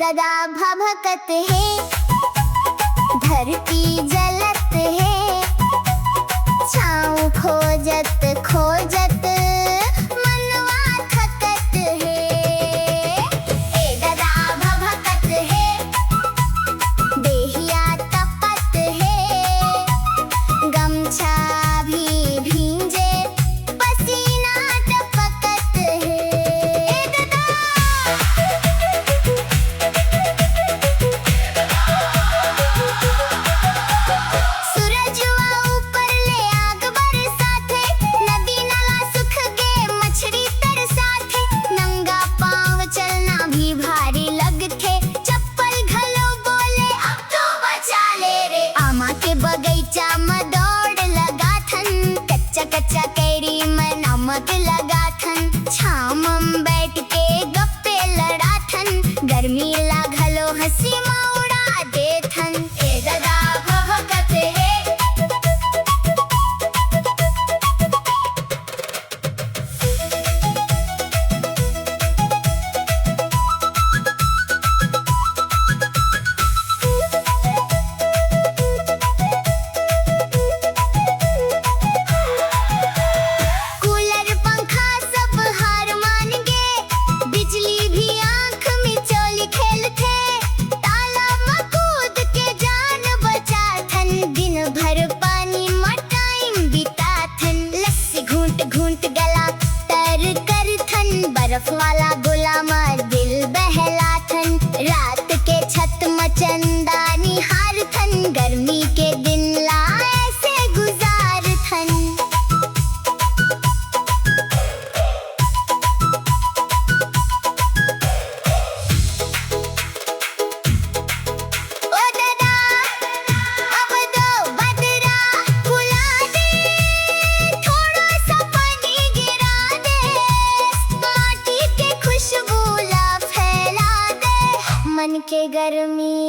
दादा भभकत है, धरती जलत है, छाँव खोजत खोजत मनवा थकत है। ए दादा भभकत है, देहिया तपत है, गमछा भी भींजे, पसीना टपकत है। ए दादा सूरजवा ऊपर ले आग बरसाथे, नदी नाला सुख के मछली तरसाथे, नंगा पाँव चलना भी भारी लगथे, चप्पल घलो बोले अब तो बचा ले रे। आमा के बगीचा में दौड़ लगाथन, कच्चा कच्चा कैरी में नमक लगाथन, छाँव में बैठ के गप्पे लड़ाथन, गर्मी लागलो हंसी में उड़ा देथन। ए दादा भभकत है, कूलर पंखा सब हार मान गे, बिजली भी आँख में चोली खेलथे, तालाब में कूद के जान बचाथन, दिन भर पानी में टाइम बिताथन, लस्सी घूंट घूंट गला तर करथन, बर्फ वाला गोला में दिल बहलाथन, रात के छत में चंदा निहारथन, गर्मी के दिन ला ऐसे गुजारथन। ओ दादा अब दो बदरा बुला दे, थोड़ा सा पानी गिरा दे, माटी के खुशबू ला फैला दे, मन के गर्मी